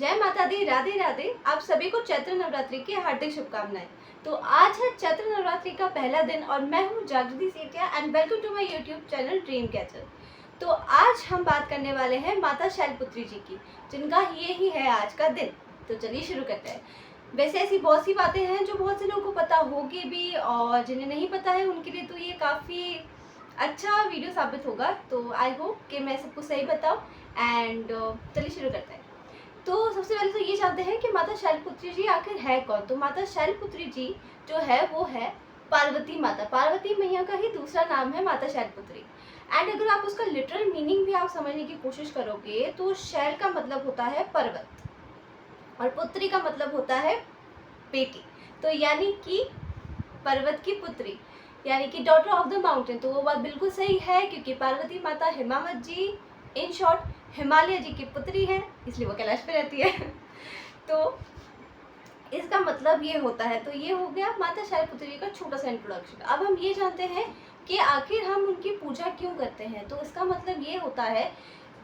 जय माता दी, राधे राधे। आप सभी को चैत्र नवरात्रि की हार्दिक शुभकामनाएं। तो आज है चैत्र नवरात्रि का पहला दिन और मैं हूँ Jagriti Sethia and welcome to my YouTube channel dream catcher. तो आज हम बात करने वाले हैं माता शैलपुत्री जी की, जिनका ये ही है आज का दिन। तो चलिए शुरू करते हैं। वैसे ऐसी बहुत सी बातें हैं जो बहुत से लोगों को पता होगी भी, और जिन्हें नहीं पता है उनके लिए तो ये काफ़ी अच्छा वीडियो साबित होगा। तो आई होप कि मैं सबको सही बताऊँ एंड चलिए शुरू करते हैं। तो सबसे पहले तो ये जानते हैं कि माता शैलपुत्री जी आखिर है कौन। तो माता शैलपुत्री जी जो है वो है पार्वती माता। पार्वती मैया का ही दूसरा नाम है माता शैलपुत्री। एंड अगर आप उसका लिटरल मीनिंग भी आप समझने की कोशिश करोगे तो शैल का मतलब होता है पर्वत और पुत्री का मतलब होता है बेटी। तो यानी कि पर्वत की पुत्री, यानी कि डॉटर ऑफ द माउंटेन। तो वो बात बिल्कुल सही है, क्योंकि पार्वती माता हिमावत जी, इन शॉर्ट हिमालय जी की पुत्री है, इसलिए वो कैलाश पे रहती है। तो इसका मतलब ये होता है। तो ये हो गया माता शैलपुत्री का छोटा सा इंट्रोडक्शन। अब हम ये जानते हैं कि आखिर हम उनकी पूजा क्यों करते हैं। तो इसका मतलब ये होता है,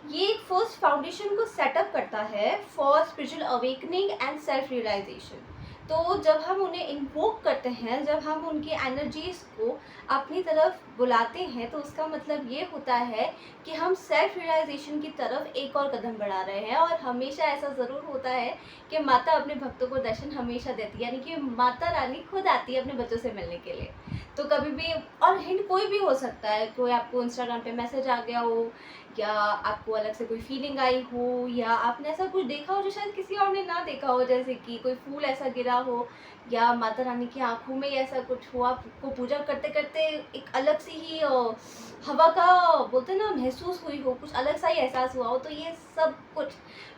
ये एक फर्स्ट फाउंडेशन को सेटअप करता है for spiritual awakening and self realisation. तो जब हम उन्हें इन्वोक करते हैं, जब हम उनकी एनर्जीज को अपनी तरफ बुलाते हैं, तो उसका मतलब ये होता है कि हम सेल्फ रियलाइजेशन की तरफ एक और कदम बढ़ा रहे हैं। और हमेशा ऐसा ज़रूर होता है कि माता अपने भक्तों को दर्शन हमेशा देती है, यानी कि माता रानी खुद आती है अपने बच्चों से मिलने के लिए। तो कभी भी, और हिंट कोई भी हो सकता है, कोई आपको इंस्टाग्राम पे मैसेज आ गया हो, या आपको अलग से कोई फीलिंग आई हो, या आपने ऐसा कुछ देखा हो जो शायद किसी और ने ना देखा हो, जैसे कि कोई फूल ऐसा गिरा हो, या माता रानी की आंखों में ऐसा कुछ हो, आपको पूजा करते करते एक अलग सी ही हवा का बोलते ना महसूस हुई हो, कुछ अलग सा ही एहसास हुआ हो, तो ये सब कुछ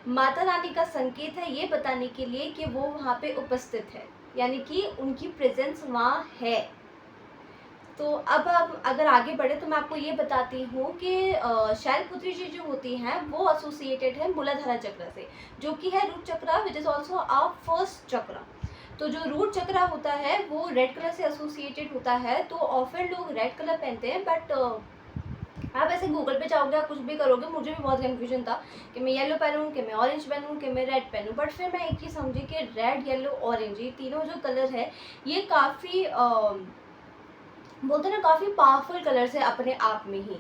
माता रानी का संकेत है, ये बताने के लिए कि वो वहाँ पे उपस्थित है, यानी कि उनकी प्रेजेंस वहाँ है। तो अब अगर आगे बढ़े तो मैं आपको ये बताती हूँ कि शैलपुत्री जी जो होती हैं वो एसोसिएटेड है मूलाधारा चक्र से, जो कि है root chakra, which is also a first chakra. तो जो रूट चक्र होता है वो रेड कलर से एसोसिएटेड होता है। तो ऑफर लोग रेड कलर पहनते हैं, बट आप ऐसे गूगल पे जाओगे, आप कुछ भी करोगे, मुझे भी बहुत कन्फ्यूजन था कि मैं येलो पहनूँ, कि मैं ऑरेंज पहनूँ, कि मैं रेड पहनूँ। बट फिर मैं एक चीज़ समझी कि रेड, येलो, ऑरेंज, ये तीनों जो कलर है ये काफ़ी बोलते हैं ना काफ़ी पावरफुल कलर्स है अपने आप में ही,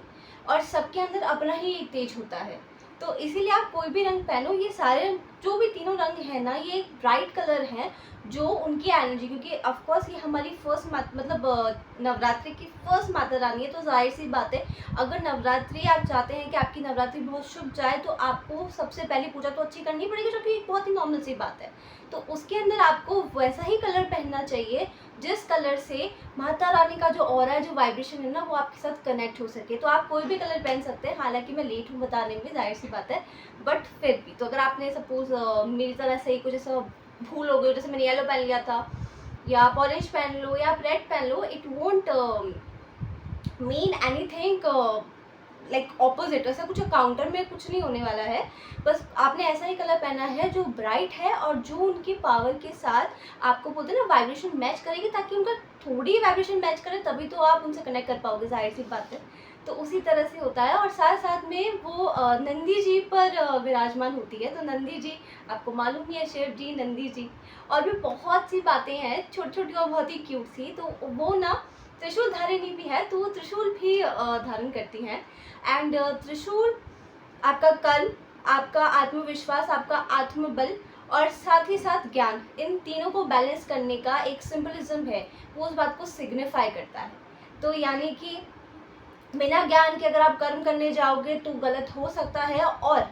और सबके अंदर अपना ही एक तेज होता है। तो इसीलिए आप कोई भी रंग पहनो, ये सारे जो भी तीनों रंग हैं ना, ये ब्राइट कलर हैं जो उनकी एनर्जी, क्योंकि ऑफ कोर्स ये हमारी फर्स्ट मतलब नवरात्रि की फर्स्ट माता रानी है। तो जाहिर सी बात है, अगर नवरात्रि आप चाहते हैं कि आपकी नवरात्रि बहुत शुभ जाए, तो आपको सबसे पहली पूजा तो अच्छी करनी पड़ेगी, जो कि एक बहुत ही नॉर्मल सी बात है। तो उसके अंदर आपको वैसा ही कलर पहनना चाहिए जिस कलर से माता रानी का जो ऑरा है, जो वाइब्रेशन है ना, वो आपके साथ कनेक्ट हो सके। तो आप कोई भी कलर पहन सकते हैं, हालांकि मैं लेट हूँ बताने में, जाहिर सी बात है, बट फिर भी। तो अगर आपने सपोज मेरी तरह से ही कुछ ऐसा भूल हो गई, जैसे मैंने येलो पहन लिया था, या आप ऑरेंज पहन लो, या आप रेड पहन लो, it won't mean anything like opposite. ऐसा कुछ काउंटर में कुछ नहीं होने वाला है। बस आपने ऐसा ही कलर पहना है जो ब्राइट है और जो उनकी पावर के साथ आपको बोलते हैं ना वाइब्रेशन मैच करेगी, ताकि उनका थोड़ी वाइब्रेशन मैच करे, तभी तो आप उनसे कनेक्ट कर पाओगे, जाहिर सी बात है। तो उसी तरह से होता है। और साथ साथ में वो नंदी जी पर विराजमान होती है। तो नंदी जी आपको मालूम ही है, शिव जी, नंदी जी, और भी बहुत सी बातें हैं छोटी छोटी और बहुत ही क्यूट सी। तो वो ना त्रिशूल धारिणी भी है, तो वो त्रिशूल भी धारण करती हैं। एंड त्रिशूल आपका कर्म, आपका आत्मविश्वास, आपका आत्मबल और साथ ही साथ ज्ञान, इन तीनों को बैलेंस करने का एक सिंबलिज्म है, वो उस बात को सिग्निफाई करता है। तो यानी कि बिना ज्ञान के अगर आप कर्म करने जाओगे तो गलत हो सकता है, और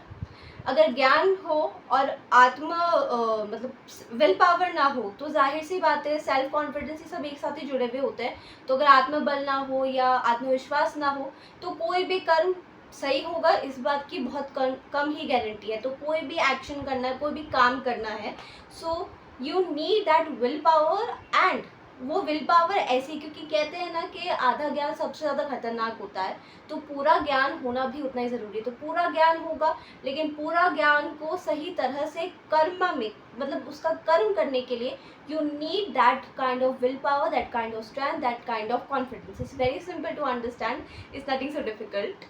अगर ज्ञान हो और मतलब विल पावर ना हो, तो जाहिर सी बात है सेल्फ कॉन्फिडेंस, ये सब एक साथ ही जुड़े हुए होते हैं। तो अगर आत्मबल ना हो या आत्मविश्वास ना हो, तो कोई भी कर्म सही होगा, इस बात की बहुत कम ही गारंटी है। तो कोई भी एक्शन करना है, कोई भी काम करना है, so you need that will power. And वो विल पावर ऐसी, क्योंकि कहते हैं ना कि आधा ज्ञान सबसे ज़्यादा खतरनाक होता है, तो पूरा ज्ञान होना भी उतना ही ज़रूरी है। तो पूरा ज्ञान होगा, लेकिन पूरा ज्ञान को सही तरह से कर्म में, मतलब उसका कर्म करने के लिए you need that kind of will power, that kind of strength, that kind of confidence. It's very simple to understand, it's nothing so difficult.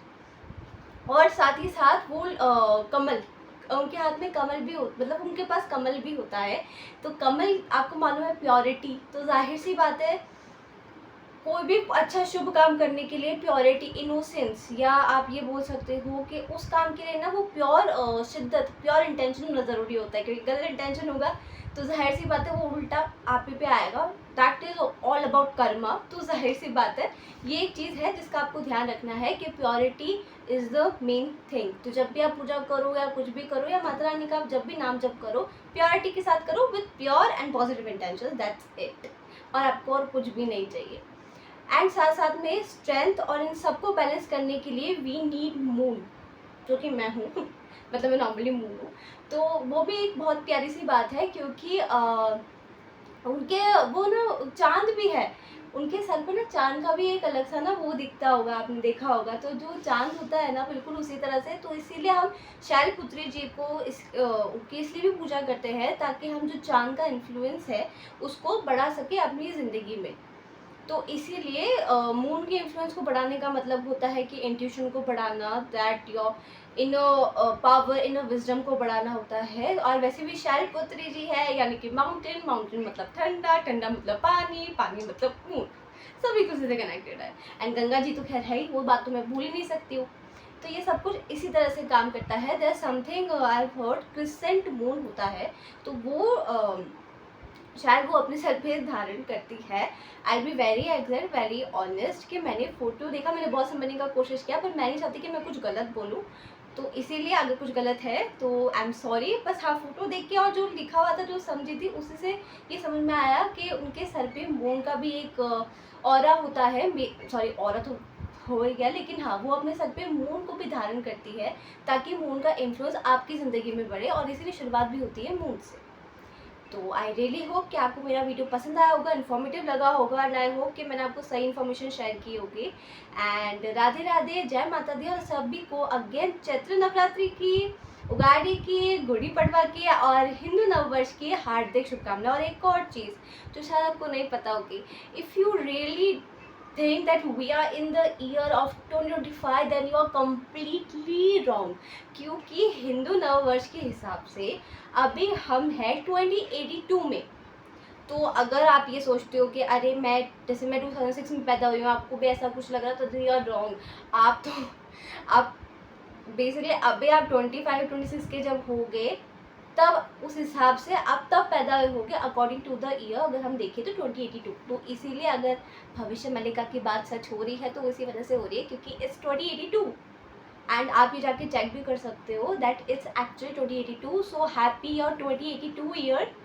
और साथ ही साथ वो कमल, उनके हाथ में कमल भी हो, मतलब उनके पास कमल भी होता है। तो कमल आपको मालूम है प्योरिटी, तो जाहिर सी बात है कोई भी अच्छा शुभ काम करने के लिए प्योरिटी, इनोसेंस, या आप ये बोल सकते हो कि उस काम के लिए ना वो प्योर शिद्दत, प्योर इंटेंशन होना ज़रूरी होता है, क्योंकि गलत इंटेंशन होगा तो जाहिर सी बात है वो उल्टा आप ही पे आएगा। That is all about Karma. तो जाहिर सी बात है ये एक चीज़ है जिसका आपको ध्यान रखना है कि purity is the main thing. तो जब भी आप पूजा करो या कुछ भी करो, या माता रानी का जब भी नाम जप करो, प्योरिटी के साथ करो, with pure and positive intention, that's it. और आपको और कुछ भी नहीं चाहिए। एंड साथ साथ में स्ट्रेंथ और इन सबको बैलेंस करने के लिए वी नीड मून, जो कि मैं हूँ मतलब मैं नॉर्मली मून हूँ। तो वो भी एक बहुत प्यारी सी बात है, क्योंकि उनके वो ना चांद भी है, उनके सर पे ना चांद का भी एक अलग सा ना वो दिखता होगा, आपने देखा होगा। तो जो चांद होता है ना बिल्कुल उसी तरह से, तो इसीलिए हम शैलपुत्री जी को उनकी इसलिए भी पूजा करते हैं ताकि हम जो चांद का इन्फ्लुएंस है उसको बढ़ा सके अपनी ज़िंदगी में। तो इसीलिए मून के इन्फ्लुएंस को बढ़ाने का मतलब होता है कि इंट्यूशन को बढ़ाना, that your inner power, inner wisdom को बढ़ाना होता है। और वैसे भी शैलपुत्री जी है यानी कि माउंटेन, माउंटेन मतलब ठंडा, ठंडा मतलब पानी, पानी मतलब मून, सभी कुछ से कनेक्टेड है। एंड गंगा जी तो खैर है ही, वो बात तो मैं भूल ही नहीं सकती हूँ। तो ये सब कुछ इसी तरह से काम करता है। There something I heard crescent moon होता है, तो वो शायद वो अपने सर पे धारण करती है। I be very exact, very honest कि मैंने फ़ोटो देखा, मैंने बहुत समझने का कोशिश किया, पर मैं नहीं चाहती कि मैं कुछ गलत बोलूँ, तो इसीलिए अगर कुछ गलत है तो आई एम सॉरी। बस हाँ, फ़ोटो देख के और जो लिखा हुआ था, जो समझी थी, उसी से ये समझ में आया कि उनके सर पे मून का भी एक ऑरा होता है। सॉरी, ऑरा तो हो ही गया, लेकिन हाँ वो अपने सर पे मून को भी धारण करती है ताकि मून का इन्फ्लुएंस आपकी ज़िंदगी में बढ़े, और इसीलिए शुरुआत भी होती है मून से। तो आई रियली होप कि आपको मेरा वीडियो पसंद आया होगा, इन्फॉर्मेटिव लगा होगा, एंड आई होप कि मैंने आपको सही इन्फॉर्मेशन शेयर की होगी। एंड राधे राधे, जय माता दी, और सभी को अगेन चैत्र नवरात्रि की, उगाड़ी की, गुड़ी पड़वा की और हिंदू नववर्ष की हार्दिक शुभकामनाएं। और एक और चीज़ जो शायद आपको नहीं पता होगी, if you really think that we are in the year of 2025 then you are completely wrong, क्योंकि हिंदू नववर्ष के हिसाब से अभी हम हैं 2082 में। तो अगर आप ये सोचते हो कि अरे मैं 2006 में पैदा हुई हूँ, आपको भी ऐसा कुछ लग रहा, तो यू आर रॉन्ग। आप बेसिकली अभी आप 25-26 के जब हो गए, तब उस हिसाब से आप तब पैदा होगे अकॉर्डिंग टू द ईयर। अगर हम देखें तो 2082, तो इसीलिए अगर भविष्य मल्लिका की बात सच हो रही है तो इसी वजह से हो रही है, क्योंकि इट्स 2082। एंड आप ये जाके चेक भी कर सकते हो that it's actually 2082। So happy your 2082 year.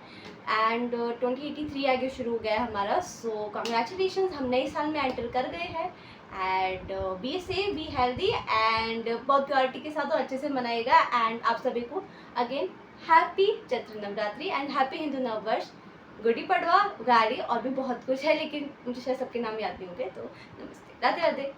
And 2083 आगे शुरू हो गया है हमारा। सो कंग्रेचुलेशन, हम नए साल में एंटर कर गए हैं। And be safe, be healthy, and बहुत प्योरिटी के साथ और अच्छे से मनाएगा। एंड आप सभी को again happy Chaitra Navratri and happy Hindu नववर्ष, गुड़ी पड़वा, उगाड़ी और भी बहुत कुछ है, लेकिन मुझे शायद सबके नाम याद नहीं होंगे। तो नमस्ते, राधे राधे।